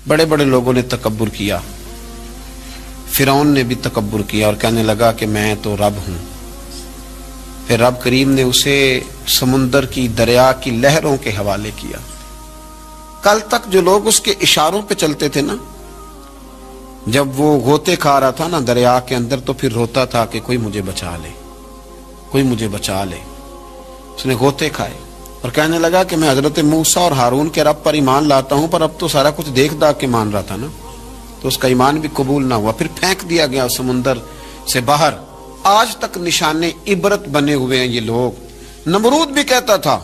بڑے بڑے لوگوں نے تکبر کیا، فرعون نے بھی تکبر کیا اور کہنے لگا کہ میں تو رب ہوں۔ پھر رب کریم نے اسے سمندر کی، دریا کی لہروں کے حوالے کیا۔ کل تک جو لوگ اس کے اشاروں پہ چلتے تھے نا، جب وہ غوطے کھا رہا تھا نا دریا کے اندر، تو پھر روتا تھا کہ کوئی مجھے بچا لے، کوئی مجھے بچا لے۔ اس نے غوطے کھائے اور کہنے لگا کہ میں حضرت موسیٰ اور ہارون کے رب پر ایمان لاتا ہوں، پر اب تو سارا کچھ دیکھ داکھ کے مان رہا تھا نا، تو اس کا ایمان بھی قبول نہ ہوا۔ پھر پھینک دیا گیا سمندر سے باہر۔ آج تک نشان عبرت بنے ہوئے ہیں یہ لوگ۔ نمرود بھی کہتا تھا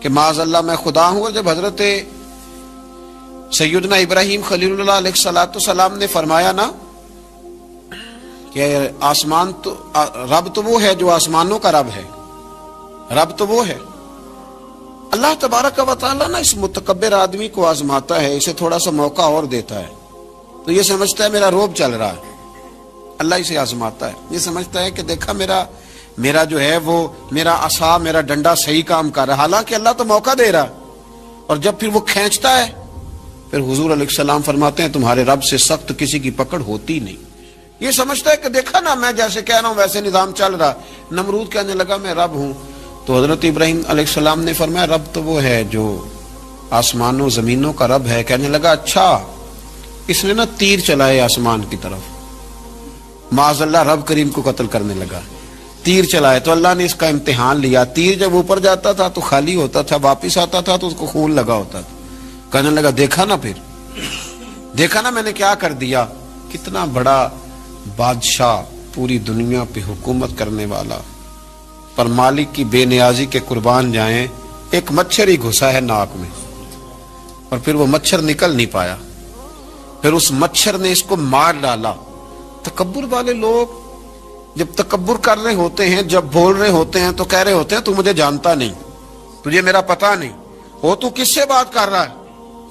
کہ معاذ اللہ میں خدا ہوں، اور جب حضرت سیدنا ابراہیم خلیل اللہ علیہ السلام نے فرمایا نا کہ آسمان تو رب تو وہ ہے جو آسمانوں کا رب ہے، رب تو وہ ہے۔ اللہ تبارک و تعالیٰ نا اس متکبر آدمی کو آزماتا ہے، اسے تھوڑا سا موقع اور دیتا ہے، تو یہ سمجھتا ہے میرا روب چل رہا ہے۔ اللہ اسے آزماتا ہے، یہ سمجھتا ہے کہ دیکھا میرا جو ہے وہ میرا عصا، میرا ڈنڈا صحیح کام کر رہا ہے، حالانکہ اللہ تو موقع دے رہا ہے۔ اور جب پھر وہ کھینچتا ہے، پھر حضور علیہ السلام فرماتے ہیں تمہارے رب سے سخت کسی کی پکڑ ہوتی نہیں۔ یہ سمجھتا ہے کہ دیکھا نا میں جیسے کہہ رہا ہوں ویسے نظام چل رہا۔ نمرود کہنے لگا میں رب ہوں، تو حضرت ابراہیم علیہ السلام نے فرمایا رب تو وہ ہے جو آسمانوں زمینوں کا رب ہے۔ کہنے لگا اچھا، اس نے نا تیر چلائے آسمان کی طرف، معاذ اللہ رب کریم کو قتل کرنے لگا۔ تیر چلائے تو اللہ نے اس کا امتحان لیا۔ تیر جب اوپر جاتا تھا تو خالی ہوتا تھا، واپس آتا تھا تو اس کو خون لگا ہوتا تھا۔ کہنے لگا دیکھا نا، پھر دیکھا نا میں نے کیا کر دیا۔ کتنا بڑا بادشاہ، پوری دنیا پہ حکومت کرنے والا، پر مالک کی بے نیازی کے قربان جائیں، ایک مچھر ہی گھسا ہے ناک میں، اور پھر وہ مچھر نکل نہیں پایا، پھر اس مچھر نے اس کو مار ڈالا۔ تکبر والے لوگ جب تکبر کر رہے ہوتے ہیں، جب بول رہے ہوتے ہیں تو کہہ رہے ہوتے ہیں تو مجھے جانتا نہیں، تجھے میرا پتہ نہیں، وہ تو کس سے بات کر رہا ہے،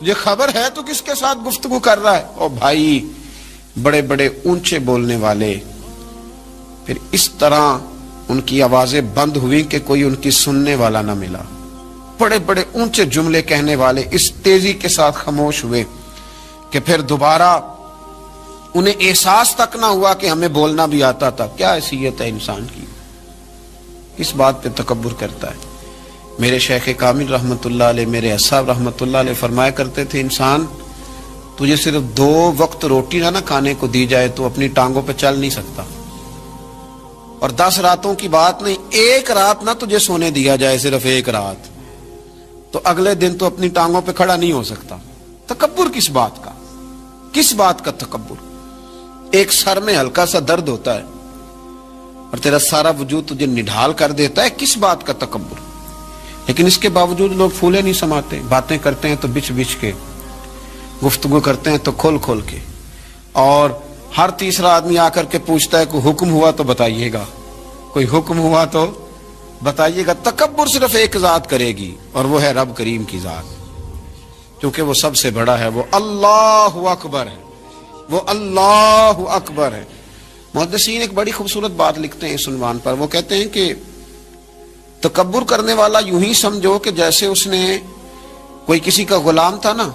تجھے خبر ہے تو کس کے ساتھ گفتگو کر رہا ہے۔ اور بھائی بڑے بڑے اونچے بولنے والے، پھر اس طرح ان کی آوازیں بند ہوئی کہ کوئی ان کی سننے والا نہ ملا۔ بڑے بڑے اونچے جملے کہنے والے اس تیزی کے ساتھ خاموش ہوئے کہ پھر دوبارہ انہیں احساس تک نہ ہوا کہ ہمیں بولنا بھی آتا تھا۔ کیا حیثیت ہے انسان کی، اس بات پہ تکبر کرتا ہے۔ میرے شیخ کامل رحمت اللہ علیہ، میرے اصحاب رحمت اللہ علیہ فرمایا کرتے تھے انسان تجھے صرف 2 وقت روٹی نہ کھانے کو دی جائے تو اپنی ٹانگوں پہ چل نہیں سکتا، اور 10 راتوں کی بات نہیں، 1 رات نہ تجھے سونے دیا جائے، صرف 1 رات، تو اگلے دن تو اپنی ٹانگوں پہ کھڑا نہیں ہو سکتا۔ تکبر کس بات کا، کس بات کا تکبر؟ ایک سر میں ہلکا سا درد ہوتا ہے اور تیرا سارا وجود تجھے نڈھال کر دیتا ہے، کس بات کا تکبر؟ لیکن اس کے باوجود لوگ پھولے نہیں سماتے، باتیں کرتے ہیں تو بچ بچ کے، گفتگو کرتے ہیں تو کھول کھول کے، اور ہر تیسرا آدمی آ کر کے پوچھتا ہے کوئی حکم ہوا تو بتائیے گا، کوئی حکم ہوا تو بتائیے گا۔ تکبر صرف ایک ذات کرے گی، اور وہ ہے رب کریم کی ذات، کیونکہ وہ سب سے بڑا ہے، وہ اللہ اکبر ہے، وہ اللہ اکبر ہے۔ محدثین ایک بڑی خوبصورت بات لکھتے ہیں اس عنوان پر، وہ کہتے ہیں کہ تکبر کرنے والا یوں ہی سمجھو کہ جیسے اس نے کوئی کسی کا غلام تھا نا،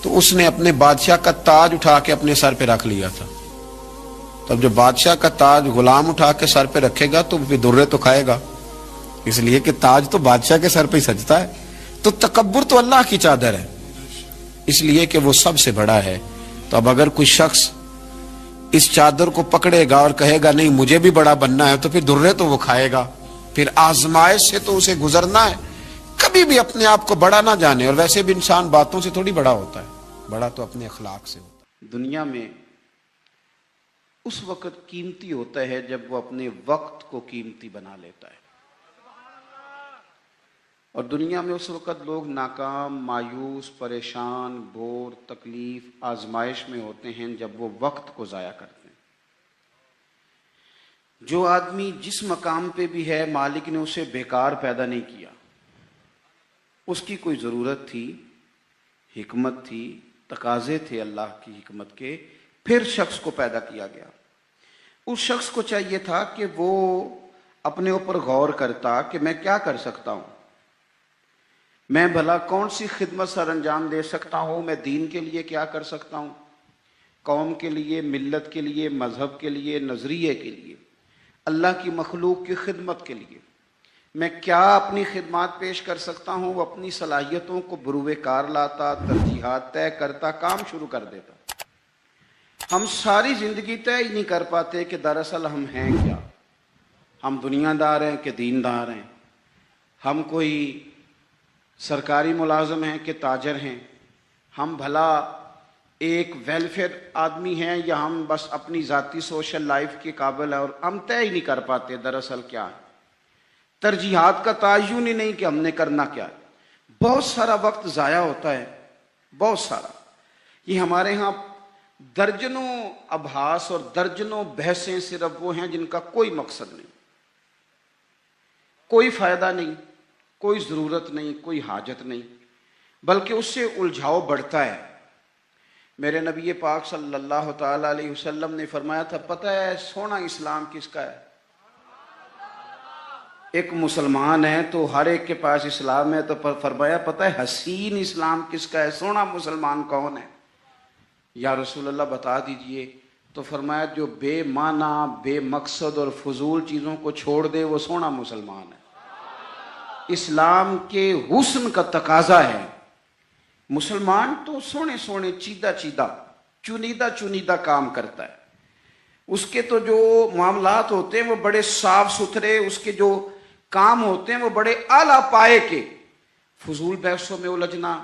تو اس نے اپنے بادشاہ کا تاج اٹھا کے اپنے سر پہ رکھ لیا تھا، تب جب بادشاہ کا تاج غلام اٹھا کے سر پہ رکھے گا تو پھر درے تو کھائے گا، اس لیے کہ تاج تو بادشاہ کے سر پہ ہی سجتا ہے۔ تو تکبر تو اللہ کی چادر ہے، اس لیے کہ وہ سب سے بڑا ہے۔ تو اب اگر کوئی شخص اس چادر کو پکڑے گا اور کہے گا نہیں مجھے بھی بڑا بننا ہے، تو پھر درے تو وہ کھائے گا، پھر آزمائش سے تو اسے گزرنا ہے۔ کبھی بھی اپنے آپ کو بڑا نہ جانے، اور ویسے بھی انسان باتوں سے تھوڑی بڑا ہوتا ہے، بڑا تو اپنے اخلاق سے ہوتا ہے۔ دنیا میں اس وقت قیمتی ہوتا ہے جب وہ اپنے وقت کو قیمتی بنا لیتا ہے، اور دنیا میں اس وقت لوگ ناکام، مایوس، پریشان، بور، تکلیف، آزمائش میں ہوتے ہیں جب وہ وقت کو ضائع کرتے ہیں۔ جو آدمی جس مقام پہ بھی ہے، مالک نے اسے بیکار پیدا نہیں کیا، اس کی کوئی ضرورت تھی، حکمت تھی، تقاضے تھے اللہ کی حکمت کے، پھر شخص کو پیدا کیا گیا۔ اس شخص کو چاہیے تھا کہ وہ اپنے اوپر غور کرتا کہ میں کیا کر سکتا ہوں، میں بھلا کون سی خدمت سر انجام دے سکتا ہوں؟ میں دین کے لیے کیا کر سکتا ہوں؟ قوم کے لیے، ملت کے لیے، مذہب کے لیے، نظریے کے لیے، اللہ کی مخلوق کی خدمت کے لیے میں کیا اپنی خدمات پیش کر سکتا ہوں؟ وہ اپنی صلاحیتوں کو بروئے کار لاتا، ترجیحات طے کرتا، کام شروع کر دیتا۔ ہم ساری زندگی طے ہی نہیں کر پاتے کہ دراصل ہم ہیں کیا۔ ہم دنیا دار ہیں کہ دیندار ہیں؟ ہم کوئی سرکاری ملازم ہیں کہ تاجر ہیں؟ ہم بھلا ایک ویلفیئر آدمی ہیں یا ہم بس اپنی ذاتی سوشل لائف کے قابل ہیں؟ اور ہم طے ہی نہیں کر پاتے دراصل کیا ہے۔ ترجیحات کا تعین ہی نہیں کہ ہم نے کرنا کیا ہے۔ بہت سارا وقت ضائع ہوتا ہے، بہت سارا۔ یہ ہمارے ہاں درجنوں ابحاث اور درجنوں بحثیں صرف وہ ہیں جن کا کوئی مقصد نہیں، کوئی فائدہ نہیں، کوئی ضرورت نہیں، کوئی حاجت نہیں، بلکہ اس سے الجھاؤ بڑھتا ہے۔ میرے نبی پاک صلی اللہ تعالی علیہ وسلم نے فرمایا تھا، پتہ ہے سونا اسلام کس کا ہے؟ ایک مسلمان ہے تو ہر ایک کے پاس اسلام ہے، تو فرمایا پتہ ہے حسین اسلام کس کا ہے؟ سونا مسلمان کون ہے؟ یا رسول اللہ بتا دیجئے۔ تو فرمایا جو بے معنی، بے مقصد اور فضول چیزوں کو چھوڑ دے وہ سونا مسلمان ہے۔ اسلام کے حسن کا تقاضا ہے۔ مسلمان تو سونے سونے، چیدہ چیدہ، چنیدہ چنیدہ کام کرتا ہے۔ اس کے تو جو معاملات ہوتے ہیں وہ بڑے صاف ستھرے، اس کے جو کام ہوتے ہیں وہ بڑے اعلیٰ پائے کے۔ فضول بحثوں میں الجھنا،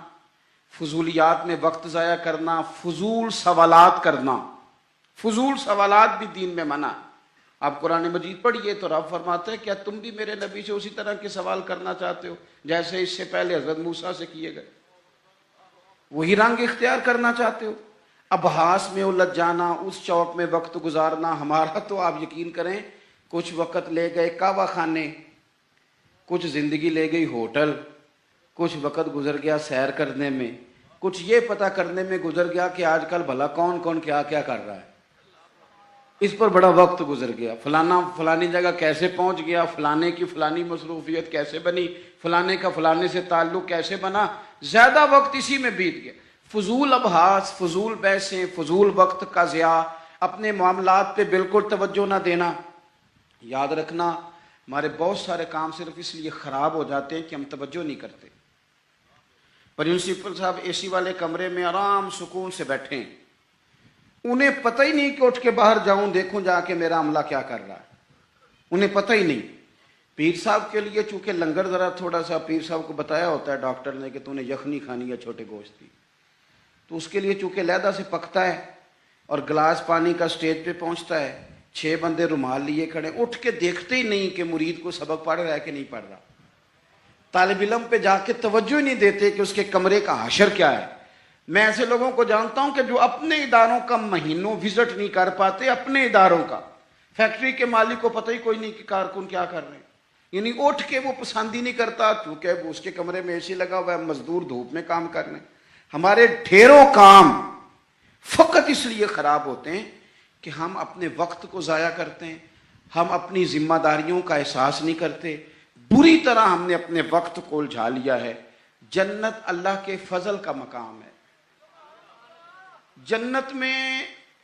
فضولیات میں وقت ضائع کرنا، فضول سوالات کرنا، فضول سوالات بھی دین میں منع۔ آپ قرآن مجید پڑھیے تو رب فرماتا ہے کیا تم بھی میرے نبی سے اسی طرح کے سوال کرنا چاہتے ہو جیسے اس سے پہلے حضرت موسیٰ سے کیے گئے؟ وہی رنگ اختیار کرنا چاہتے ہو؟ ابحاث میں الجھ جانا، اس چوک میں وقت گزارنا۔ ہمارا تو آپ یقین کریں کچھ وقت لے گئے کعبہ خانے، کچھ زندگی لے گئی ہوٹل، کچھ وقت گزر گیا سیر کرنے میں، کچھ یہ پتہ کرنے میں گزر گیا کہ آج کل بھلا کون کون کیا کیا کر رہا ہے۔ اس پر بڑا وقت گزر گیا، فلانا فلانی جگہ کیسے پہنچ گیا، فلانے کی فلانی مصروفیت کیسے بنی، فلانے کا فلانے سے تعلق کیسے بنا، زیادہ وقت اسی میں بیت گیا۔ فضول ابحاث، فضول بحثیں، فضول وقت کا ضیاع، اپنے معاملات پہ بالکل توجہ نہ دینا۔ یاد رکھنا ہمارے بہت سارے کام صرف اس لیے خراب ہو جاتے ہیں کہ ہم توجہ نہیں کرتے۔ پرنسپل صاحب اے سی والے کمرے میں آرام سکون سے بیٹھے ہیں، انہیں پتہ ہی نہیں کہ اٹھ کے باہر جاؤں دیکھوں جا کے میرا عملہ کیا کر رہا ہے، انہیں پتہ ہی نہیں۔ پیر صاحب کے لیے چونکہ لنگر ذرا تھوڑا سا پیر صاحب کو بتایا ہوتا ہے ڈاکٹر نے کہ تو نے یخنی کھانی ہے چھوٹے گوشت کی، تو اس کے لیے چونکہ علیحدہ سے پکتا ہے اور گلاس پانی کا سٹیج پہ پہنچتا ہے، 6 بندے رومال لیے کھڑے، اٹھ کے دیکھتے ہی نہیں کہ مرید کو سبق پڑھ رہا ہے کہ نہیں پڑھ رہا۔ طالب علم پہ جا کے توجہ ہی نہیں دیتے کہ اس کے کمرے کا حشر کیا ہے۔ میں ایسے لوگوں کو جانتا ہوں کہ جو اپنے اداروں کا مہینوں وزٹ نہیں کر پاتے، اپنے اداروں کا۔ فیکٹری کے مالک کو پتہ ہی کوئی نہیں کہ کارکن کیا کر رہے ہیں، یعنی اٹھ کے وہ پسند ہی نہیں کرتا کیونکہ اس کے کمرے میں اے سی لگا ہوا ہے، مزدور دھوپ میں کام کر رہے ہیں۔ ہمارے ڈھیروں کام فقط اس لیے خراب ہوتے ہیں کہ ہم اپنے وقت کو ضائع کرتے ہیں، ہم اپنی ذمہ داریوں کا احساس نہیں کرتے، بری طرح ہم نے اپنے وقت کو الجھا لیا ہے۔ جنت اللہ کے فضل کا مقام ہے۔ جنت میں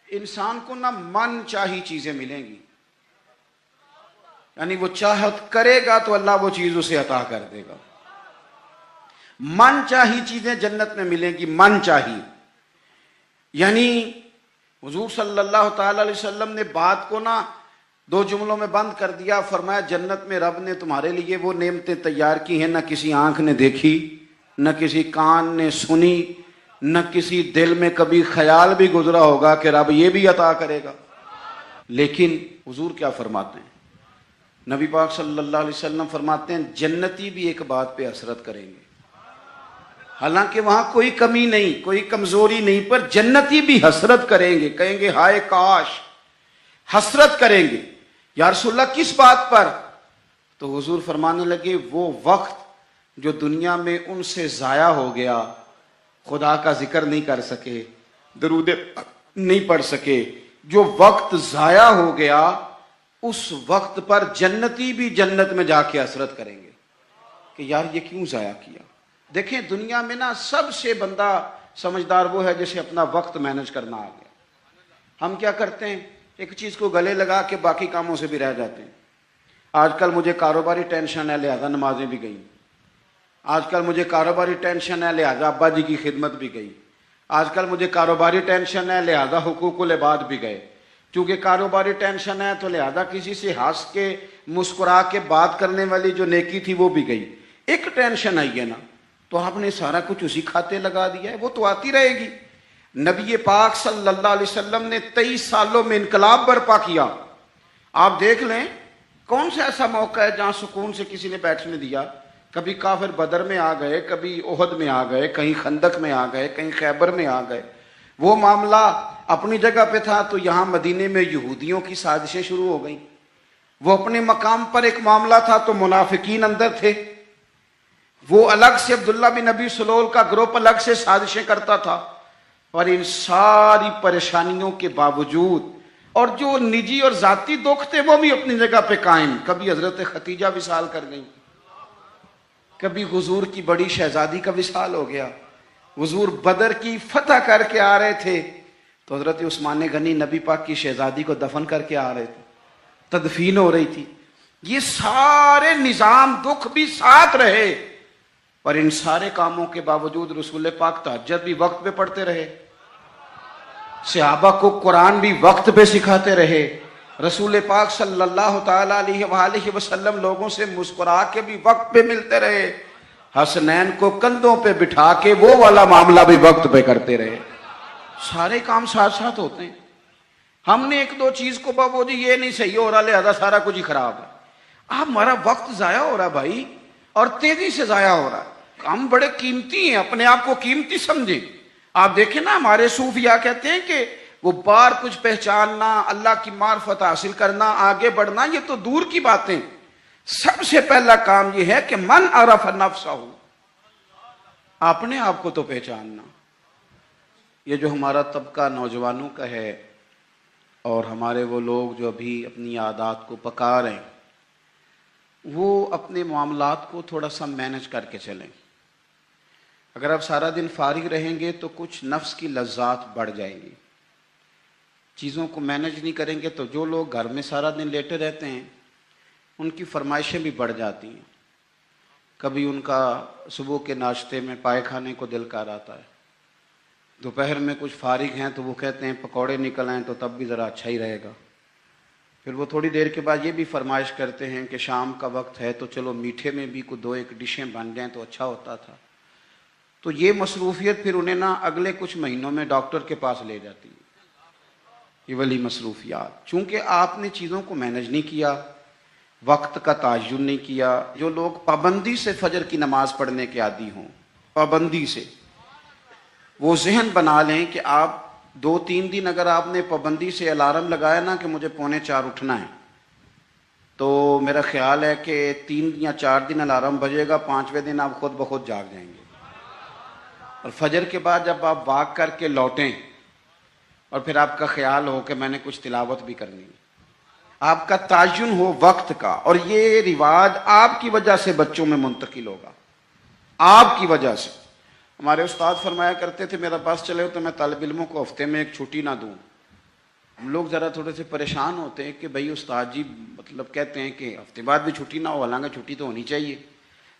انسان کو نہ من چاہی چیزیں ملیں گی، یعنی وہ چاہت کرے گا تو اللہ وہ چیز اسے عطا کر دے گا۔ من چاہی چیزیں جنت میں ملیں گی، من چاہی، یعنی حضور صلی اللہ تعالی علیہ وسلم نے بات کو نہ 2 جملوں میں بند کر دیا، فرمایا جنت میں رب نے تمہارے لیے وہ نعمتیں تیار کی ہیں نہ کسی آنکھ نے دیکھی، نہ کسی کان نے سنی، نہ کسی دل میں کبھی خیال بھی گزرا ہوگا کہ رب یہ بھی عطا کرے گا۔ لیکن حضور کیا فرماتے ہیں؟ نبی پاک صلی اللہ علیہ وسلم فرماتے ہیں جنتی بھی ایک بات پہ حسرت کریں گے، حالانکہ وہاں کوئی کمی نہیں، کوئی کمزوری نہیں، پر جنتی بھی حسرت کریں گے، کہیں گے ہائے کاش، حسرت کریں گے۔ یا رسول اللہ کس بات پر؟ تو حضور فرمانے لگے وہ وقت جو دنیا میں ان سے ضائع ہو گیا، خدا کا ذکر نہیں کر سکے، درود نہیں پڑھ سکے، جو وقت ضائع ہو گیا اس وقت پر جنتی بھی جنت میں جا کے حسرت کریں گے کہ یار یہ کیوں ضائع کیا۔ دیکھیں دنیا میں نا سب سے بندہ سمجھدار وہ ہے جسے اپنا وقت مینج کرنا آ گیا۔ ہم کیا کرتے ہیں، ایک چیز کو گلے لگا کے باقی کاموں سے بھی رہ جاتے ہیں۔ آج کل مجھے کاروباری ٹینشن ہے لہذا نمازیں بھی گئیں، آج کل مجھے کاروباری ٹینشن ہے لہذا ابا جی کی خدمت بھی گئی، آج کل مجھے کاروباری ٹینشن ہے لہذا حقوق العباد بھی گئے، چونکہ کاروباری ٹینشن ہے تو لہذا کسی سے ہنس کے مسکرا کے بات کرنے والی جو نیکی تھی وہ بھی گئی۔ ایک ٹینشن آئی ہے نا تو آپ نے سارا کچھ اسی کھاتے لگا دیا ہے، وہ تو آتی رہے گی۔ نبی پاک صلی اللہ علیہ وسلم نے 23 سالوں میں انقلاب برپا کیا۔ آپ دیکھ لیں کون سا ایسا موقع ہے جہاں سکون سے کسی نے بیٹھنے دیا؟ کبھی کافر بدر میں آ گئے، کبھی احد میں آ گئے، کہیں خندق میں آ گئے، کہیں خیبر میں آ گئے۔ وہ معاملہ اپنی جگہ پہ تھا تو یہاں مدینے میں یہودیوں کی سازشیں شروع ہو گئیں۔ وہ اپنے مقام پر ایک معاملہ تھا تو منافقین اندر تھے، وہ الگ سے عبداللہ بن ابی سلول کا گروپ الگ سے سازشیں کرتا تھا۔ اور ان ساری پریشانیوں کے باوجود اور جو نجی اور ذاتی دکھ تھے وہ بھی اپنی جگہ پہ قائم۔ کبھی حضرت ختیجہ وصال کر گئیں، کبھی حضور کی بڑی شہزادی کا وصال ہو گیا، حضور بدر کی فتح کر کے آ رہے تھے تو حضرت عثمان غنی نبی پاک کی شہزادی کو دفن کر کے آ رہے تھے، تدفین ہو رہی تھی۔ یہ سارے نظام دکھ بھی ساتھ رہے، اور ان سارے کاموں کے باوجود رسول پاک تہجد بھی وقت پہ پڑھتے رہے، صحابہ کو قرآن بھی وقت پہ سکھاتے رہے، رسول پاک صلی اللہ تعالی علیہ وآلہ وسلم لوگوں سے مسکرا کے بھی وقت پہ ملتے رہے، حسنین کو کندھوں پہ بٹھا کے وہ والا معاملہ بھی وقت پہ کرتے رہے۔ سارے کام ساتھ ساتھ ہوتے ہیں۔ ہم نے ایک دو چیز کو بابو جی یہ نہیں صحیح ہو رہا لہذا سارا کچھ ہی خراب ہے۔ آپ ہمارا وقت ضائع ہو رہا بھائی، اور تیزی سے ضائع ہو رہا ہے۔ ہم بڑے قیمتی ہیں، اپنے آپ کو قیمتی سمجھیں۔ آپ دیکھیں نا ہمارے صوفیاء کہتے ہیں کہ وہ بار کچھ پہچاننا، اللہ کی معرفت حاصل کرنا، آگے بڑھنا یہ تو دور کی باتیں، سب سے پہلا کام یہ ہے کہ من عرف نفسہ، اپنے آپ کو تو پہچاننا۔ یہ جو ہمارا طبقہ نوجوانوں کا ہے اور ہمارے وہ لوگ جو ابھی اپنی عادات کو پکا رہے ہیں، وہ اپنے معاملات کو تھوڑا سا مینج کر کے چلیں۔ اگر آپ سارا دن فارغ رہیں گے تو کچھ نفس کی لذات بڑھ جائیں گی، چیزوں کو مینج نہیں کریں گے تو جو لوگ گھر میں سارا دن لیٹے رہتے ہیں ان کی فرمائشیں بھی بڑھ جاتی ہیں۔ کبھی ان کا صبح کے ناشتے میں پائے کھانے کو دل کر آتا ہے، دوپہر میں کچھ فارغ ہیں تو وہ کہتے ہیں پکوڑے نکل آئیں تو تب بھی ذرا اچھا ہی رہے گا، پھر وہ تھوڑی دیر کے بعد یہ بھی فرمائش کرتے ہیں کہ شام کا وقت ہے تو چلو میٹھے میں بھی کوئی دو ایک ڈشیں بن جائیں تو اچھا ہوتا تھا۔ تو یہ مصروفیت پھر انہیں نا اگلے کچھ مہینوں میں ڈاکٹر کے پاس لے جاتی ہے، یہ والی مصروفیات، چونکہ آپ نے چیزوں کو مینج نہیں کیا، وقت کا تعین نہیں کیا۔ جو لوگ پابندی سے فجر کی نماز پڑھنے کے عادی ہوں، پابندی سے، وہ ذہن بنا لیں کہ آپ 2-3 دن اگر آپ نے پابندی سے الارم لگایا نا کہ مجھے 3:45 اٹھنا ہے، تو میرا خیال ہے کہ 3 یا 4 دن الارم بجے گا، 5ویں دن آپ خود بخود جاگ جائیں گے۔ اور فجر کے بعد جب آپ واک کر کے لوٹیں اور پھر آپ کا خیال ہو کہ میں نے کچھ تلاوت بھی کرنی ہے، آپ کا تعین ہو وقت کا، اور یہ رواج آپ کی وجہ سے بچوں میں منتقل ہوگا، آپ کی وجہ سے۔ ہمارے استاد فرمایا کرتے تھے میرا بس چلے تو میں طالب علموں کو ہفتے میں ایک چھٹی نہ دوں۔ ہم لوگ ذرا تھوڑے سے پریشان ہوتے ہیں کہ بھئی استاد جی مطلب کہتے ہیں کہ ہفتے بعد بھی چھٹی نہ ہو، حالانکہ چھٹی تو ہونی چاہیے۔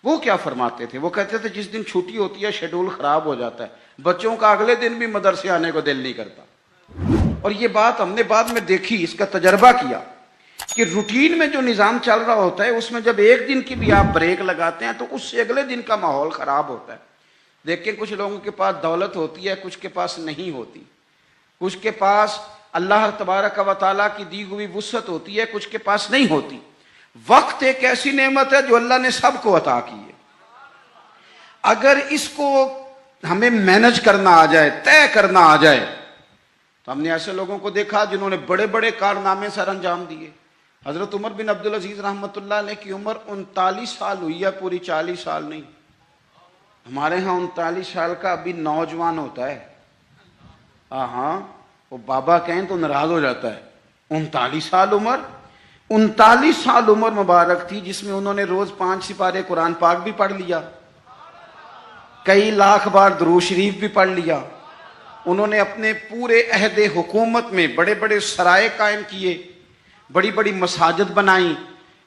وہ کیا فرماتے تھے؟ وہ کہتے تھے جس دن چھٹی ہوتی ہے شیڈول خراب ہو جاتا ہے، بچوں کا اگلے دن بھی مدرسے آنے کو دل نہیں کرتا۔ اور یہ بات ہم نے بعد میں دیکھی، اس کا تجربہ کیا کہ روٹین میں جو نظام چل رہا ہوتا ہے اس میں جب ایک دن کی بھی آپ بریک لگاتے ہیں تو اس سے اگلے دن کا ماحول خراب ہوتا ہے۔ دیکھیں کچھ لوگوں کے پاس دولت ہوتی ہے، کچھ کے پاس نہیں ہوتی، کچھ کے پاس اللہ تبارک و تعالیٰ کی دی ہوئی وسعت ہوتی ہے، کچھ کے پاس نہیں ہوتی۔ وقت ایک ایسی نعمت ہے جو اللہ نے سب کو عطا کی ہے، اگر اس کو ہمیں مینج کرنا آ جائے، طے کرنا آ جائے، تو ہم نے ایسے لوگوں کو دیکھا جنہوں نے بڑے بڑے کارنامے سر انجام دیے۔ حضرت عمر بن عبدالعزیز رحمۃ اللہ علیہ کی عمر 39 سال ہوئی ہے، پوری 40 سال نہیں۔ ہمارے ہاں 39 سال کا ابھی نوجوان ہوتا ہے، ہاں وہ بابا کہیں تو ناراض ہو جاتا ہے۔ 39 سال عمر، 39 سال عمر مبارک تھی جس میں انہوں نے روز 5 سپارے قرآن پاک بھی پڑھ لیا، کئی لاکھ بار درود شریف بھی پڑھ لیا. انہوں نے اپنے پورے عہد حکومت میں بڑے بڑے سرائے قائم کیے، بڑی بڑی مساجد بنائیں.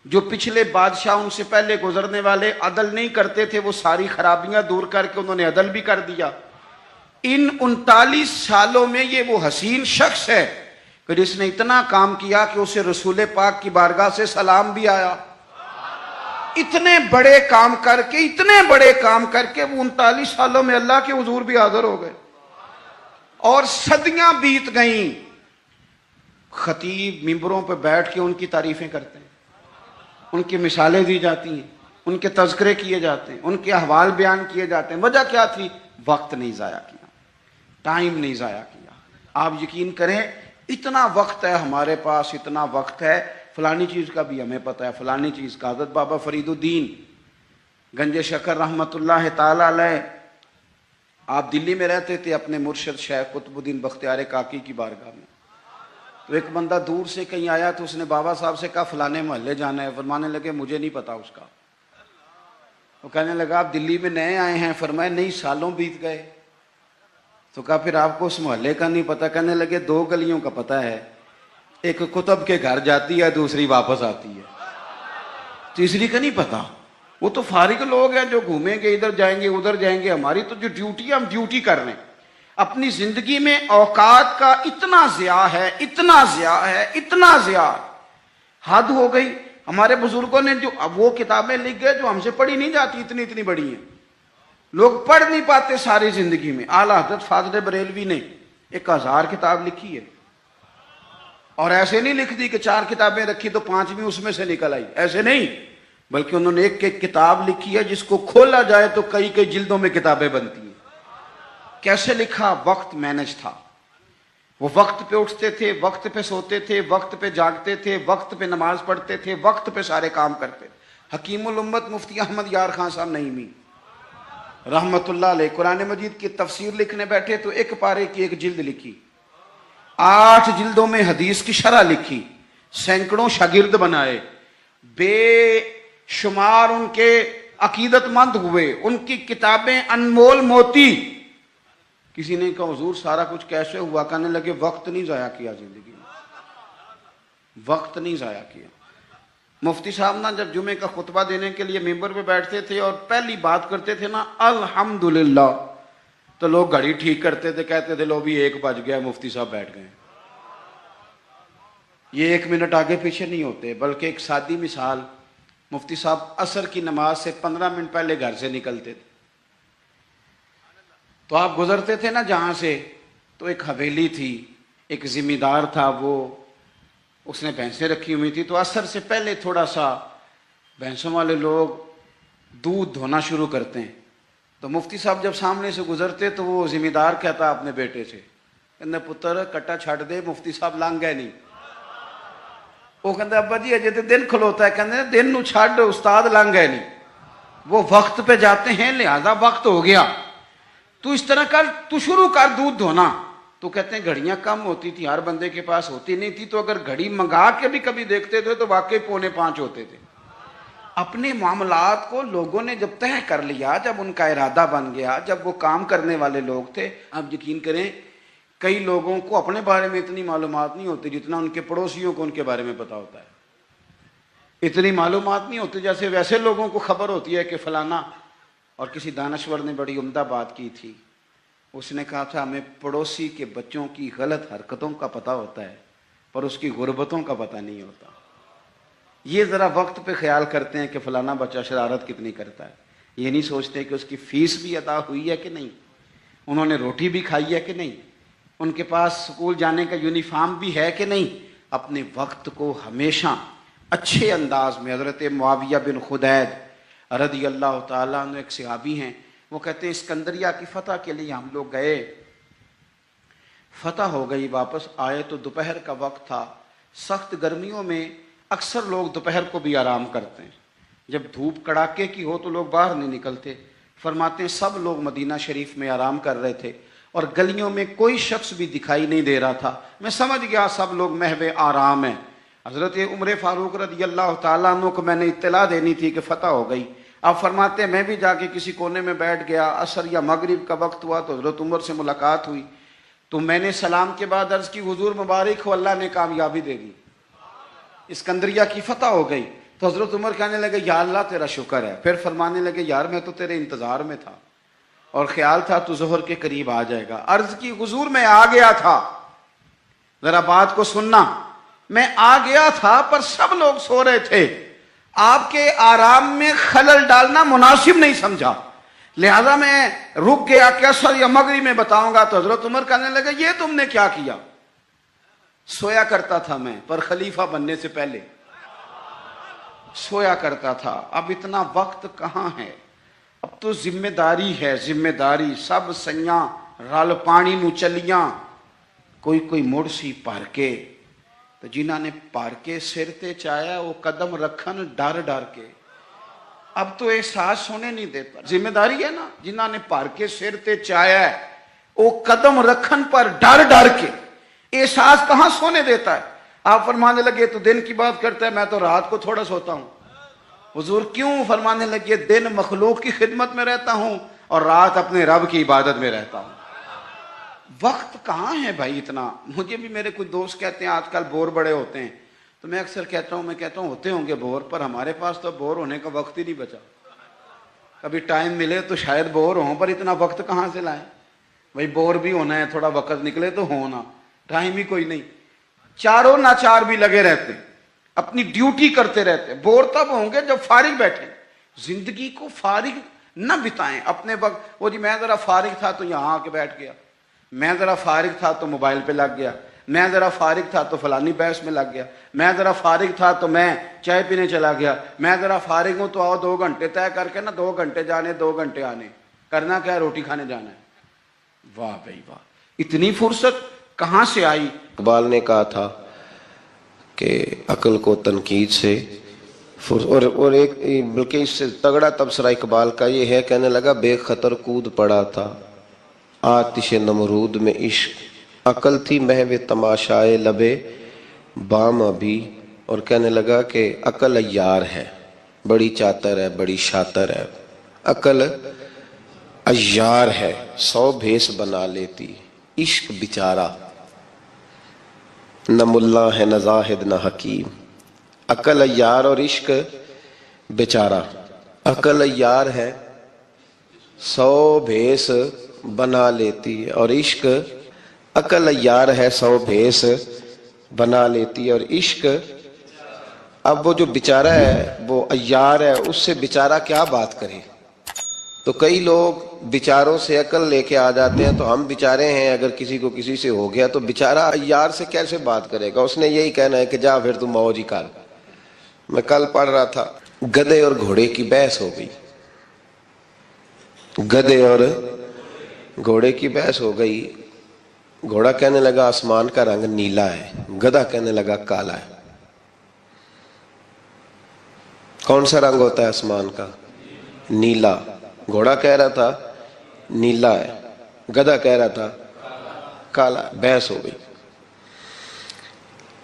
جو پچھلے بادشاہ ان سے پہلے گزرنے والے عدل نہیں کرتے تھے، وہ ساری خرابیاں دور کر کے انہوں نے عدل بھی کر دیا. ان 39 سالوں میں یہ وہ حسین شخص ہے کہ جس نے اتنا کام کیا کہ اسے رسول پاک کی بارگاہ سے سلام بھی آیا. اتنے بڑے کام کر کے وہ 39 سالوں میں اللہ کے حضور بھی حاضر ہو گئے. اور صدیاں بیت گئیں، خطیب ممبروں پہ بیٹھ کے ان کی تعریفیں کرتے ہیں، ان کی مثالیں دی جاتی ہیں، ان کے تذکرے کیے جاتے ہیں، ان کے احوال بیان کیے جاتے ہیں. وجہ کیا تھی؟ وقت نہیں ضائع کیا، ٹائم نہیں ضائع کیا. آپ یقین کریں اتنا وقت ہے ہمارے پاس، اتنا وقت ہے، فلانی چیز کا بھی ہمیں پتہ ہے، فلانی چیز کا. حضرت بابا فرید الدین گنج شکر رحمت اللہ تعالی علیہ، آپ دلی میں رہتے تھے اپنے مرشد شیخ قطب الدین بختیار کاکی کی بارگاہ میں. تو ایک بندہ دور سے کہیں آیا تو اس نے بابا صاحب سے کہا فلانے محلے جانا ہے. فرمانے لگے مجھے نہیں پتا اس کا. وہ کہنے لگا آپ دلی میں نئے آئے ہیں؟ فرمایا نہیں، سالوں بیت گئے. تو کہا پھر آپ کو اس محلے کا نہیں پتا؟ کہنے لگے 2 گلیوں کا پتا ہے، ایک کتب کے گھر جاتی ہے، دوسری واپس آتی ہے، تیسری کا نہیں پتا. وہ تو فارغ لوگ ہیں جو گھومیں گے، ادھر جائیں گے ادھر جائیں گے. ہماری تو جو ڈیوٹی ہے ہم ڈیوٹی کر رہے ہیں. اپنی زندگی میں اوقات کا اتنا ضیاع ہے، حد ہو گئی. ہمارے بزرگوں نے جو اب وہ کتابیں لکھ گئے جو ہم سے پڑھی نہیں جاتی، اتنی بڑی ہیں، لوگ پڑھ نہیں پاتے ساری زندگی میں. اعلیٰ حضرت فاضل بریلوی نے 1000 کتاب لکھی ہے، اور ایسے نہیں لکھ دی کہ 4 کتابیں رکھی تو 5ویں اس میں سے نکل آئی، ایسے نہیں، بلکہ انہوں نے ایک کتاب لکھی ہے جس کو کھولا جائے تو کئی جلدوں میں کتابیں بنتی ہیں. کیسے لکھا؟ وقت مینج تھا. وہ وقت پہ اٹھتے تھے، وقت پہ سوتے تھے، وقت پہ جاگتے تھے، وقت پہ نماز پڑھتے تھے، وقت پہ سارے کام کرتے تھے. حکیم الامت مفتی احمد یار خان صاحب نعیمی رحمت اللہ علیہ قرآن مجید کی تفسیر لکھنے بیٹھے تو 1 پارے کی 1 جلد لکھی، 8 جلدوں میں حدیث کی شرح لکھی، سینکڑوں شاگرد بنائے، بے شمار ان کے عقیدت مند ہوئے، ان کی کتابیں انمول موتی. کسی نے کہا حضور سارا کچھ کیسے ہوا؟ کہنے لگے وقت نہیں ضائع کیا زندگی میں، وقت نہیں ضائع کیا. مفتی صاحب نا جب جمعے کا خطبہ دینے کے لیے ممبر پہ بیٹھتے تھے اور پہلی بات کرتے تھے نا الحمدللہ، تو لوگ گھڑی ٹھیک کرتے تھے، کہتے تھے لو بھی 1 بج گیا، مفتی صاحب بیٹھ گئے. یہ 1 منٹ آگے پیچھے نہیں ہوتے. بلکہ ایک سادی مثال، مفتی صاحب عصر کی نماز سے 15 منٹ پہلے گھر سے نکلتے تھے. تو آپ گزرتے تھے نا جہاں سے، تو ایک حویلی تھی، ایک ذمہ دار تھا، وہ اس نے بھینسیں رکھی ہوئی تھی. تو عصر سے پہلے تھوڑا سا بھینسوں والے لوگ دودھ دھونا شروع کرتے ہیں. تو مفتی صاحب جب سامنے سے گزرتے تو وہ ذمہ دار کہتا اپنے بیٹے سے، کہنا پتر کٹا چھڑ دے، مفتی صاحب لنگ گئے نہیں. وہ کہتا ابا جی اجے تو دن کھلوتا ہے. کہتے دن نو چھڑ، استاد لنگ گئے نہیں. وہ وقت پہ جاتے ہیں، لہذا وقت ہو گیا، تو اس طرح کر، تو شروع کر دودھ دھونا. تو کہتے ہیں گھڑیاں کم ہوتی تھی، ہر بندے کے پاس ہوتی نہیں تھی، تو اگر گھڑی منگا کے بھی کبھی دیکھتے تھے تو واقعی 4:45 ہوتے تھے. اپنے معاملات کو لوگوں نے جب طے کر لیا، جب ان کا ارادہ بن گیا، جب وہ کام کرنے والے لوگ تھے. اب یقین کریں کئی لوگوں کو اپنے بارے میں اتنی معلومات نہیں ہوتی جتنا ان کے پڑوسیوں کو ان کے بارے میں پتا ہوتا ہے. اتنی معلومات نہیں ہوتی جیسے ویسے لوگوں کو خبر ہوتی ہے کہ فلانا. اور کسی دانشور نے بڑی عمدہ بات کی تھی، اس نے کہا تھا ہمیں پڑوسی کے بچوں کی غلط حرکتوں کا پتہ ہوتا ہے پر اس کی غربتوں کا پتہ نہیں ہوتا. یہ ذرا وقت پہ خیال کرتے ہیں کہ فلانا بچہ شرارت کتنی کرتا ہے، یہ نہیں سوچتے کہ اس کی فیس بھی ادا ہوئی ہے کہ نہیں، انہوں نے روٹی بھی کھائی ہے کہ نہیں، ان کے پاس سکول جانے کا یونیفارم بھی ہے کہ نہیں. اپنے وقت کو ہمیشہ اچھے انداز میں. حضرت معاویہ بن خدید رضی اللہ تعالیٰ عنہ ایک صحابی ہیں، وہ کہتے ہیں اسکندریہ کی فتح کے لیے ہم لوگ گئے، فتح ہو گئی، واپس آئے تو دوپہر کا وقت تھا. سخت گرمیوں میں اکثر لوگ دوپہر کو بھی آرام کرتے ہیں، جب دھوپ کڑاکے کی ہو تو لوگ باہر نہیں نکلتے. فرماتے ہیں سب لوگ مدینہ شریف میں آرام کر رہے تھے اور گلیوں میں کوئی شخص بھی دکھائی نہیں دے رہا تھا. میں سمجھ گیا سب لوگ محو آرام ہیں. حضرت عمر فاروق رضی اللہ تعالیٰ عنہ کو میں نے اطلاع دینی تھی کہ فتح ہو گئی. اب فرماتے ہیں میں بھی جا کے کسی کونے میں بیٹھ گیا، عصر یا مغرب کا وقت ہوا تو حضرت عمر سے ملاقات ہوئی، تو میں نے سلام کے بعد عرض کی حضور مبارک ہو، اللہ نے کامیابی دے دی، اسکندریہ کی فتح ہو گئی۔ تو حضرت عمر کہنے لگے یا اللہ تیرا شکر ہے۔ پھر فرمانے لگے یار میں تو تیرے انتظار میں تھا اور خیال تھا تو ظہر کے قریب آ جائے گا۔ عرض کی حضور میں آ گیا تھا، ذرا بات کو سننا، میں آ گیا تھا پر سب لوگ سو رہے تھے، آپ کے آرام میں خلل ڈالنا مناسب نہیں سمجھا، لہذا میں رک گیا کہ عصر یا مغرب میں بتاؤں گا۔ تو حضرت عمر کہنے لگے یہ تم نے کیا کیا؟ سویا کرتا تھا میں، پر خلیفہ بننے سے پہلے سویا کرتا تھا، اب اتنا وقت کہاں ہے، اب تو ذمہ داری ہے، ذمہ داری سب سیاں رل پانی نو چلیاں، کوئی مڑ سی پار کے، تو جنہاں نے پار کے سر تے چایا وہ قدم رکھن ڈر ڈر کے، اب تو احساس ہونے نہیں دیتا، ذمہ داری ہے نا، جنہاں نے پار کے سر تے چایا ہے وہ قدم رکھن پر ڈر ڈر کے، احساس کہاں سونے دیتا ہے۔ آپ فرمانے لگے تو دن کی بات کرتا ہے، میں تو رات کو تھوڑا سوتا ہوں۔ حضور کیوں؟ فرمانے لگے دن مخلوق کی خدمت میں رہتا ہوں اور رات اپنے رب کی عبادت میں رہتا ہوں۔ وقت کہاں ہے بھائی اتنا؟ مجھے بھی میرے کچھ دوست کہتے ہیں آج کل بور بڑے ہوتے ہیں، تو میں اکثر کہتا ہوں ہوتے ہوں گے بور، پر ہمارے پاس تو بور ہونے کا وقت ہی نہیں بچا، کبھی ٹائم ملے تو شاید بور ہوں، پر اتنا وقت کہاں سے لائیں بھائی، بور بھی ہونا ہے، تھوڑا وقت نکلے تو ہونا، ٹائم ہی کوئی نہیں۔ چاروں ناچار بھی لگے رہتے، اپنی ڈیوٹی کرتے رہتے، بور تب ہوں گے جب فارغ بیٹھے۔ زندگی کو فارغ نہ بتائیں اپنے وقت، وہ جی میں ذرا فارغ تھا تو یہاں آ کے بیٹھ گیا، میں ذرا فارغ تھا تو موبائل پہ لگ گیا، میں ذرا فارغ تھا تو فلانی بحث میں لگ گیا، میں ذرا فارغ تھا تو میں چائے پینے چلا گیا، میں ذرا فارغ ہوں تو آؤ 2 گھنٹے طے کر کے نا، 2 گھنٹے جانے 2 گھنٹے آنے، کرنا کیا ہے؟ روٹی کھانے جانا ہے۔ واہ بھائی واہ، اتنی فرصت کہاں سے آئی؟ اقبال نے کہا تھا کہ عقل کو تنقید سے اور ایک بلکہ اس سے تگڑا تبصرہ اقبال کا یہ ہے، کہنے لگا بے خطر کود پڑا تھا آتش نمرود میں عشق، عقل تھی محو تماشائے لبے بام ابھی، اور کہنے لگا کہ عقل عیار ہے، بڑی چاتر ہے، بڑی شاطر ہے، عقل عیار ہے، 100 بھیس بنا لیتی، عشق بیچارہ نہ ملا ہے نہ زاہد نہ حکیم۔ عقل عیار اور عشق بیچارہ، عقل عیار ہے 100 بھیس بنا لیتی ہے، اور عشق، عقل عیار ہے 100 بھیس بنا لیتی ہے، اور عشق، اب وہ جو بیچارہ ہے وہ عیار ہے، اس سے بیچارہ کیا بات کرے؟ تو کئی لوگ بیچاروں سے عقل لے کے آ جاتے ہیں، تو ہم بیچارے ہیں، اگر کسی کو کسی سے ہو گیا تو بیچارہ عیار سے کیسے بات کرے گا؟ اس نے یہی کہنا ہے کہ جا پھر تم موج ہی کر۔ میں کل پڑھ رہا تھا، گدھے اور گھوڑے کی بحث ہو گئی، گدھے اور گھوڑے کی بحث ہو گئی، گھوڑا کہنے لگا آسمان کا رنگ نیلا ہے، گدھا کہنے لگا کالا ہے۔ کون سا رنگ ہوتا ہے آسمان کا؟ نیلا۔ گھوڑا کہہ رہا تھا نیلا ہے، گدھا کہہ رہا تھا کالا۔ بحث ہو گئی۔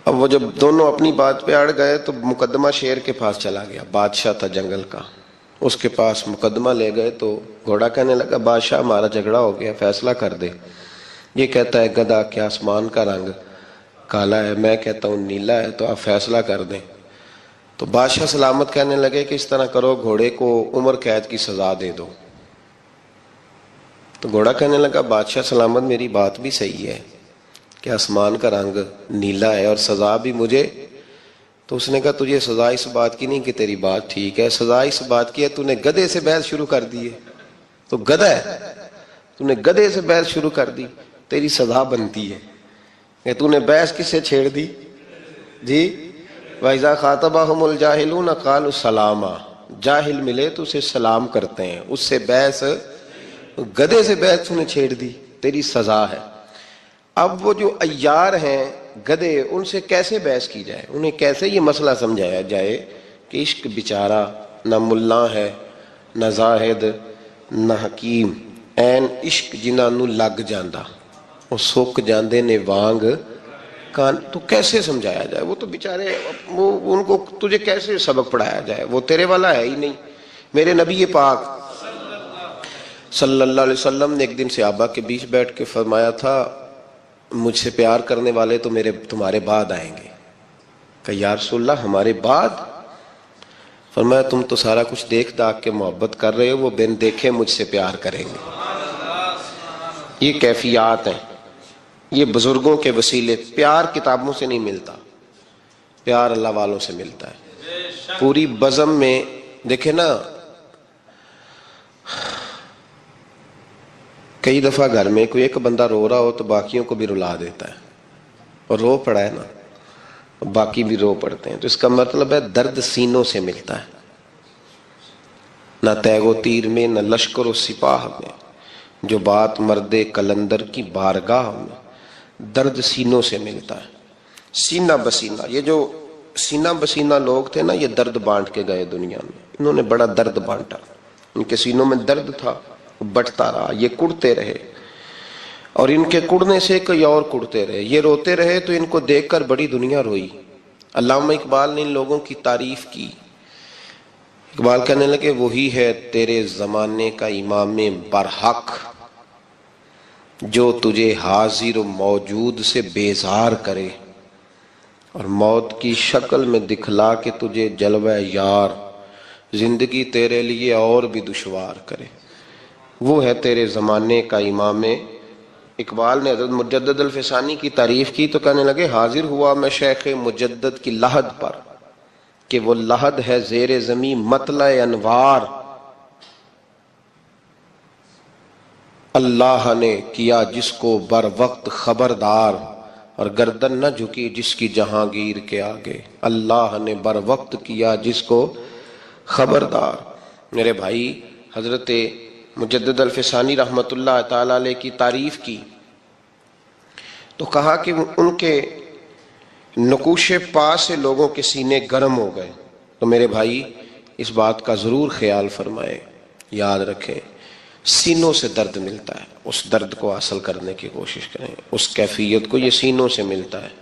اب وہ جب دونوں اپنی بات پہ اڑ گئے تو مقدمہ شیر کے پاس چلا گیا، بادشاہ تھا جنگل کا، اس کے پاس مقدمہ لے گئے تو گھوڑا کہنے لگا بادشاہ ہمارا جھگڑا ہو گیا، فیصلہ کر دے۔ یہ کہتا ہے گدھا کہ آسمان کا رنگ کالا ہے، میں کہتا ہوں نیلا ہے، تو آپ فیصلہ کر دیں۔ تو بادشاہ سلامت کہنے لگے کہ اس طرح کرو، گھوڑے کو عمر قید کی سزا دے دو۔ تو گھوڑا کہنے لگا بادشاہ سلامت میری بات بھی صحیح ہے کہ آسمان کا رنگ نیلا ہے اور سزا بھی مجھے۔ تو اس نے کہا تجھے سزا اس بات کی نہیں کہ تیری بات ٹھیک ہے، سزا اس بات کی ہے تو نے گدھے سے بحث شروع کر دی ہے، تو گدھا ہے، تو نے گدھے سے بحث شروع کر دی، تیری سزا بنتی ہے کہ تو نے بحث کس سے چھیڑ دی؟ جی وَإِذَا خَاطَبَهُمُ الْجَاهِلُونَ قَالُوا سَلَامًا، جاہل ملے تو اسے سلام کرتے ہیں، اس سے بحث، گدھے سے بحث تو نے چھیڑ دی، تیری سزا ہے۔ اب وہ جو عیار ہیں گدھے، ان سے کیسے بحث کی جائے؟ انہیں کیسے یہ مسئلہ سمجھایا جائے کہ عشق بیچارہ نہ ملا ہے نہ زاہد نہ حکیم، این عشق جنہاں نو لگ جاندہ وہ سک جاندے نے وانگ کان، تو کیسے سمجھایا جائے؟ وہ تو بیچارے، وہ ان کو تجھے کیسے سبق پڑھایا جائے؟ وہ تیرے والا ہے ہی نہیں، میرے نبی پاک صلی اللہ علیہ وسلم نے ایک دن صحابہ کے بیچ بیٹھ کے فرمایا تھا مجھ سے پیار کرنے والے تو تمہارے بعد آئیں گے. کہ یا رسول اللہ ہمارے بعد؟ فرمایا تم تو سارا کچھ دیکھ داکھ کے محبت کر رہے ہو، وہ بن دیکھے مجھ سے پیار کریں گے. یہ کیفیات ہیں، یہ بزرگوں کے وسیلے. پیار کتابوں سے نہیں ملتا، پیار اللہ والوں سے ملتا ہے. پوری بزم میں دیکھیں نا، کئی دفعہ گھر میں کوئی ایک بندہ رو رہا ہو تو باقیوں کو بھی رلا دیتا ہے، اور رو پڑا ہے نا، باقی بھی رو پڑتے ہیں. تو اس کا مطلب ہے درد سینوں سے ملتا ہے، نہ تیغ و تیر میں، نہ لشکر و سپاہ میں. جو بات مرد کلندر کی بارگاہ میں، درد سینوں سے ملتا ہے. سینہ بسینہ، یہ جو سینہ بسینہ لوگ تھے نا، یہ درد بانٹ کے گئے دنیا میں. انہوں نے بڑا درد بانٹا، ان کے سینوں میں درد تھا، بٹتا رہا. یہ کڑتے رہے، اور ان کے کڑنے سے کوئی اور کڑتے رہے. یہ روتے رہے تو ان کو دیکھ کر بڑی دنیا روئی. علامہ اقبال نے ان لوگوں کی تعریف کی. اقبال کہنے لگے وہی ہے تیرے زمانے کا امام برحق، جو تجھے حاضر و موجود سے بیزار کرے، اور موت کی شکل میں دکھلا کے تجھے جلوہ یار، زندگی تیرے لیے اور بھی دشوار کرے. وہ ہے تیرے زمانے کا امام. اقبال نے حضرت مجدد الفسانی کی تعریف کی تو کہنے لگے حاضر ہوا میں شیخ مجدد کی لحد پر، کہ وہ لحد ہے زیر زمین مطلع انوار. اللہ نے کیا جس کو بر وقت خبردار، اور گردن نہ جھکی جس کی جہانگیر کے آگے. اللہ نے بر وقت کیا جس کو خبردار. میرے بھائی، حضرت مجدد الفسانی رحمت اللہ تعالی علیہ کی تعریف کی تو کہا کہ ان کے نقوش پا سے لوگوں کے سینے گرم ہو گئے. تو میرے بھائی اس بات کا ضرور خیال فرمائیں، یاد رکھیں، سینوں سے درد ملتا ہے. اس درد کو حاصل کرنے کی کوشش کریں، اس کیفیت کو. یہ سینوں سے ملتا ہے.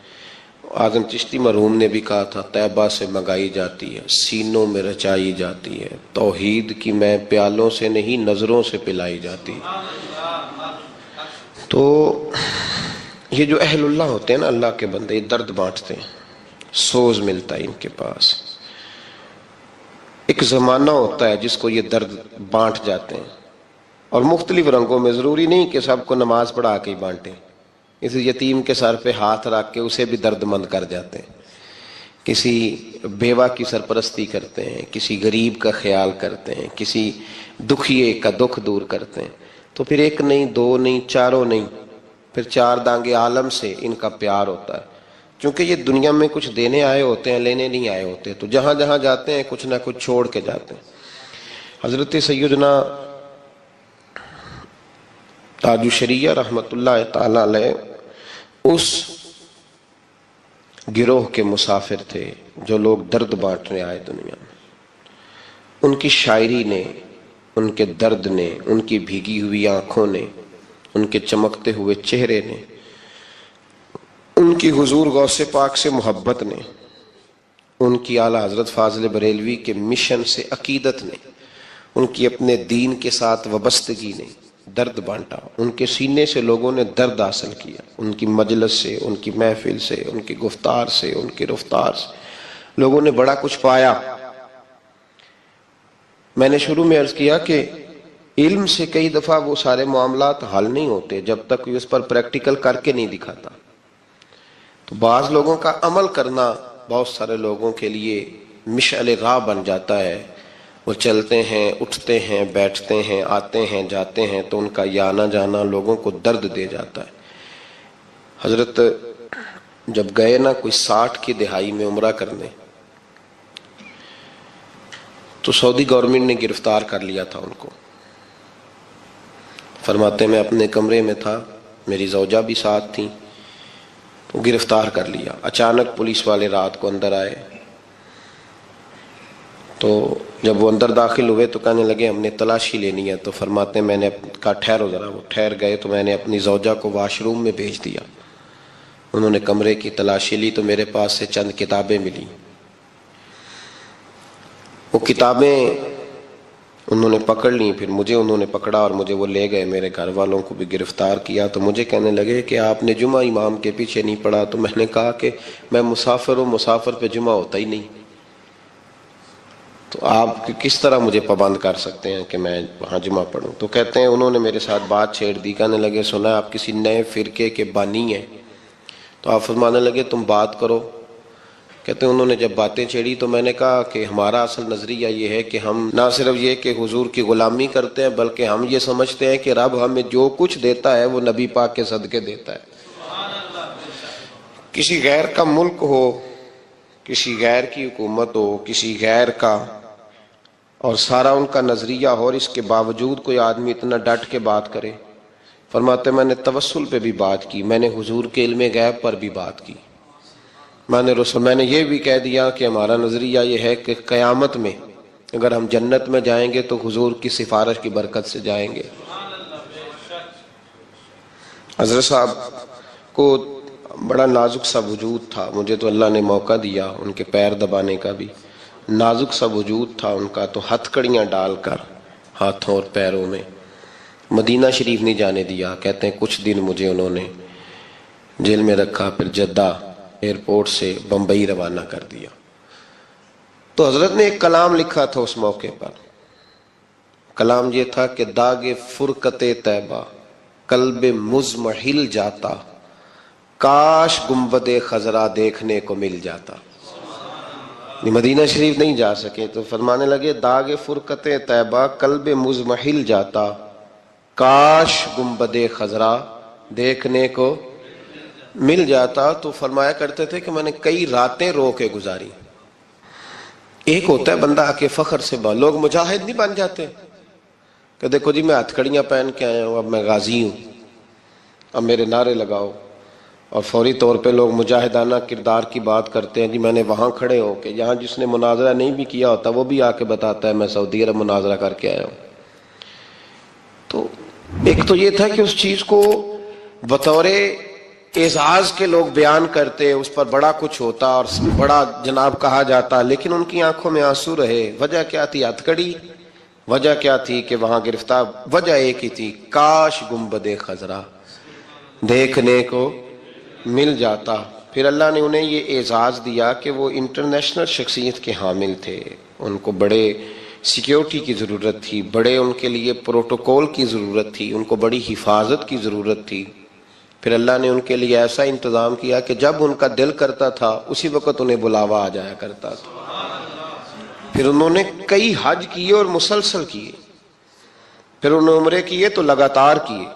اعظم چشتی مرحوم نے بھی کہا تھا طیبہ سے منگائی جاتی ہے، سینوں میں رچائی جاتی ہے. توحید کی میں پیالوں سے نہیں نظروں سے پلائی جاتی ہے. تو یہ جو اہل اللہ ہوتے ہیں نا، اللہ کے بندے، یہ درد بانٹتے ہیں، سوز ملتا ہے ان کے پاس. ایک زمانہ ہوتا ہے جس کو یہ درد بانٹ جاتے ہیں، اور مختلف رنگوں میں. ضروری نہیں کہ سب کو نماز پڑھا کے ہی بانٹیں. اس یتیم کے سر پہ ہاتھ رکھ کے اسے بھی درد مند کر جاتے ہیں. کسی بیوہ کی سرپرستی کرتے ہیں، کسی غریب کا خیال کرتے ہیں، کسی دکھیے کا دکھ دور کرتے ہیں. تو پھر ایک نہیں، دو نہیں، چاروں نہیں، پھر چار دانگے عالم سے ان کا پیار ہوتا ہے. کیونکہ یہ دنیا میں کچھ دینے آئے ہوتے ہیں، لینے نہیں آئے ہوتے. تو جہاں جہاں جاتے ہیں کچھ نہ کچھ چھوڑ کے جاتے ہیں. حضرت سیدنا تاج الشریعہ رحمت اللہ تعالی علیہ اس گروہ کے مسافر تھے جو لوگ درد بانٹنے آئے دنیا میں. ان کی شاعری نے، ان کے درد نے، ان کی بھیگی ہوئی آنکھوں نے، ان کے چمکتے ہوئے چہرے نے، ان کی حضور غوث پاک سے محبت نے، ان کی اعلیٰ حضرت فاضل بریلوی کے مشن سے عقیدت نے، ان کی اپنے دین کے ساتھ وابستگی نے درد بانٹا. ان کے سینے سے لوگوں نے درد حاصل کیا. ان کی مجلس سے، ان کی محفل سے، ان کی گفتار سے، ان کی رفتار سے لوگوں نے بڑا کچھ پایا. میں نے شروع میں عرض کیا کہ علم سے کئی دفعہ وہ سارے معاملات حل نہیں ہوتے جب تک کوئی اس پر پریکٹیکل کر کے نہیں دکھاتا. تو بعض لوگوں کا عمل کرنا بہت سارے لوگوں کے لیے مشعل راہ بن جاتا ہے. وہ چلتے ہیں، اٹھتے ہیں، بیٹھتے ہیں، آتے ہیں، جاتے ہیں، تو ان کا یہ آنا جانا لوگوں کو درد دے جاتا ہے. حضرت جب گئے نا کوئی 60 کی دہائی میں عمرہ کرنے، تو سعودی گورنمنٹ نے گرفتار کر لیا تھا ان کو. فرماتے میں اپنے کمرے میں تھا، میری زوجہ بھی ساتھ تھیں، تو گرفتار کر لیا. اچانک پولیس والے رات کو اندر آئے. تو جب وہ اندر داخل ہوئے تو کہنے لگے ہم نے تلاشی لینی ہے. تو فرماتے میں نے کہا ٹھہرو ذرا. وہ ٹھہر گئے تو میں نے اپنی زوجہ کو واش روم میں بھیج دیا. انہوں نے کمرے کی تلاشی لی تو میرے پاس سے چند کتابیں ملی. وہ کتابیں انہوں نے پکڑ لی، پھر مجھے انہوں نے پکڑا اور مجھے وہ لے گئے، میرے گھر والوں کو بھی گرفتار کیا۔ تو مجھے کہنے لگے کہ آپ نے جمعہ امام کے پیچھے نہیں پڑھا۔ تو میں نے کہا کہ میں مسافر ہوں، مسافر پہ جمعہ ہوتا ہی نہیں، تو آپ کس طرح مجھے پابند کر سکتے ہیں کہ میں وہاں جمعہ پڑھوں؟ تو کہتے ہیں انہوں نے میرے ساتھ بات چھیڑ دی، کہنے لگے سنا آپ کسی نئے فرقے کے بانی ہیں۔ تو آپ فرمانے لگے تم بات کرو۔ کہتے ہیں انہوں نے جب باتیں چھیڑی تو میں نے کہا کہ ہمارا اصل نظریہ یہ ہے کہ ہم نہ صرف یہ کہ حضور کی غلامی کرتے ہیں، بلکہ ہم یہ سمجھتے ہیں کہ رب ہمیں جو کچھ دیتا ہے وہ نبی پاک کے صدقے دیتا ہے۔ کسی غیر کا ملک ہو، کسی غیر کی حکومت ہو، کسی غیر کا، اور سارا ان کا نظریہ ہو، اور اس کے باوجود کوئی آدمی اتنا ڈٹ کے بات کرے۔ فرماتے میں نے توسل پہ بھی بات کی، میں نے حضور کے علم غیب پر بھی بات کی، میں نے یہ بھی کہہ دیا کہ ہمارا نظریہ یہ ہے کہ قیامت میں اگر ہم جنت میں جائیں گے تو حضور کی سفارش کی برکت سے جائیں گے۔ حضرت صاحب کو بڑا نازک سا وجود تھا، مجھے تو اللہ نے موقع دیا ان کے پیر دبانے کا بھی، نازک سا وجود تھا ان کا، تو ہتھ کڑیاں ڈال کر ہاتھوں اور پیروں میں مدینہ شریف نہیں جانے دیا۔ کہتے ہیں کچھ دن مجھے انہوں نے جیل میں رکھا، پھر جدہ ایئرپورٹ سے بمبئی روانہ کر دیا۔ تو حضرت نے ایک کلام لکھا تھا اس موقع پر، کلام یہ تھا کہ داغ فرقت طیبہ قلب مزمحل جاتا، کاش گنبد خضرا دیکھنے کو مل جاتا۔ مدینہ شریف نہیں جا سکے تو فرمانے لگے داغ فرقت طیبہ قلب مزمحل جاتا، کاش گنبد خضرا دیکھنے کو مل جاتا۔ تو فرمایا کرتے تھے کہ میں نے کئی راتیں رو کے گزاری۔ ایک ہوتا ہے بندہ آ کے فخر سے لوگ مجاہد نہیں بن جاتے کہ دیکھو جی میں ہتھ کڑیاں پہن کے آیا ہوں، اب میں غازی ہوں، اب میرے نعرے لگاؤ، اور فوری طور پہ لوگ مجاہدانہ کردار کی بات کرتے ہیں۔ جی میں نے وہاں کھڑے ہو کے، یہاں جس نے مناظرہ نہیں بھی کیا ہوتا وہ بھی آ کے بتاتا ہے میں سعودی عرب مناظرہ کر کے آیا ہوں۔ تو ایک تو یہ تھا کہ اس چیز کو بطور اعزاز کے لوگ بیان کرتے، اس پر بڑا کچھ ہوتا اور بڑا جناب کہا جاتا، لیکن ان کی آنکھوں میں آنسو رہے۔ وجہ کیا تھی؟ ہتھ کڑی۔ وجہ کیا تھی کہ وہاں گرفتار؟ وجہ ایک ہی تھی، کاش گنبد خضرا دیکھنے کو مل جاتا۔ پھر اللہ نے انہیں یہ اعزاز دیا کہ وہ انٹرنیشنل شخصیت کے حامل تھے، ان کو بڑے سیکیورٹی کی ضرورت تھی، بڑے ان کے لیے پروٹوکول کی ضرورت تھی، ان کو بڑی حفاظت کی ضرورت تھی۔ پھر اللہ نے ان کے لیے ایسا انتظام کیا کہ جب ان کا دل کرتا تھا اسی وقت انہیں بلاوا آ جایا کرتا تھا۔ پھر انہوں نے کئی حج کیے اور مسلسل کیے، پھر انہوں نے عمرے کیے تو لگاتار کیے،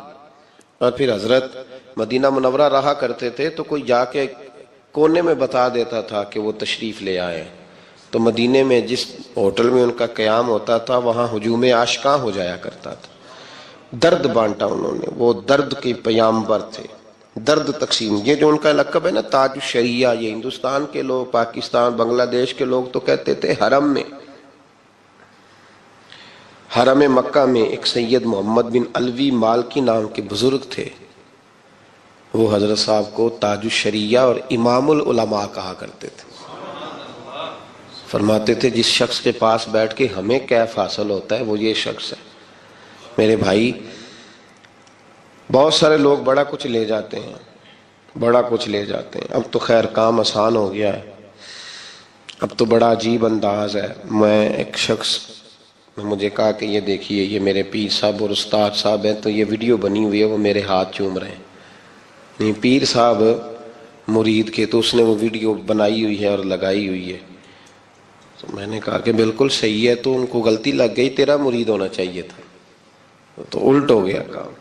اور پھر حضرت مدینہ منورہ رہا کرتے تھے تو کوئی جا کے کونے میں بتا دیتا تھا کہ وہ تشریف لے آئے، تو مدینے میں جس ہوٹل میں ان کا قیام ہوتا تھا وہاں ہجوم عاشقاں ہو جایا کرتا تھا۔ درد بانٹا انہوں نے، وہ درد کے پیامبر تھے، درد تقسیم۔ یہ جو ان کا لقب ہے نا تاج الشریعہ، یہ ہندوستان کے لوگ، پاکستان، بنگلہ دیش کے لوگ تو کہتے تھے حرم مکہ میں ایک سید محمد بن علوی مالکی نام کے بزرگ تھے، وہ حضرت صاحب کو تاج الشریعہ اور امام العلماء کہا کرتے تھے۔ فرماتے تھے جس شخص کے پاس بیٹھ کے ہمیں کیف حاصل ہوتا ہے وہ یہ شخص ہے۔ میرے بھائی بہت سارے لوگ بڑا کچھ لے جاتے ہیں، بڑا کچھ لے جاتے ہیں، اب تو خیر کام آسان ہو گیا ہے، اب تو بڑا عجیب انداز ہے۔ میں ایک شخص نے مجھے کہا کہ یہ دیکھیے یہ میرے پیر صاحب اور استاد صاحب ہیں، تو یہ ویڈیو بنی ہوئی ہے، وہ میرے ہاتھ چوم رہے ہیں۔ نہیں پیر صاحب مرید کے، تو اس نے وہ ویڈیو بنائی ہوئی ہے اور لگائی ہوئی ہے۔ تو میں نے کہا کہ بالکل صحیح ہے، تو ان کو غلطی لگ گئی، تیرا مرید ہونا چاہیے تھا، تو الٹ ہو گیا کام۔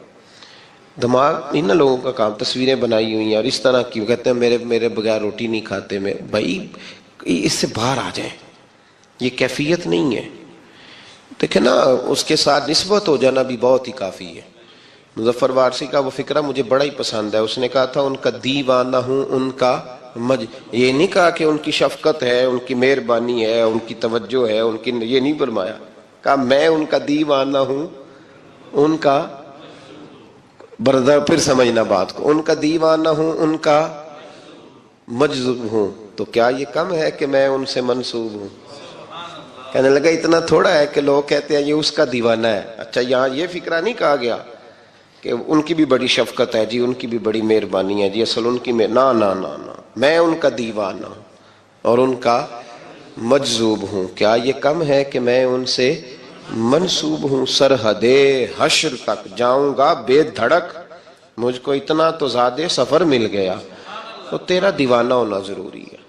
دماغ ان لوگوں کا کام، تصویریں بنائی ہوئی ہیں اور اس طرح کیوں کہتے ہیں میرے بغیر روٹی نہیں کھاتے میں۔ بھائی اس سے باہر آ جائیں، یہ کیفیت نہیں ہے۔ دیکھیں نا اس کے ساتھ نسبت ہو جانا بھی بہت ہی کافی ہے۔ مظفر وارسی کا وہ فقرہ مجھے بڑا ہی پسند ہے، اس نے کہا تھا ان کا دیوانہ ہوں ان کا یہ نہیں کہا کہ ان کی شفقت ہے، ان کی مہربانی ہے، ان کی توجہ ہے، ان کی، یہ نہیں فرمایا، کہا میں ان کا دیوانہ ہوں ان کا بردار۔ پھر سمجھنا بات کو، ان کا دیوانہ ہوں ان کا مجذوب ہوں، تو کیا یہ کم ہے کہ میں ان سے منسوب ہوں؟ کہنے لگا اتنا تھوڑا ہے کہ لوگ کہتے ہیں یہ اس کا دیوانہ ہے. اچھا یہاں یہ فکرہ نہیں کہا گیا کہ ان کی بھی بڑی شفقت ہے جی, ان کی بھی بڑی مہربانی ہے جی, اصل ان کی نا نا نا نا, میں ان کا دیوانہ اور ان کا مجذوب ہوں. کیا یہ کم ہے کہ میں ان سے منسوب ہوں؟ سرحد حشر تک جاؤں گا بے دھڑک, مجھ کو اتنا تو زیادہ سفر مل گیا. تو تیرا دیوانہ ہونا ضروری ہے.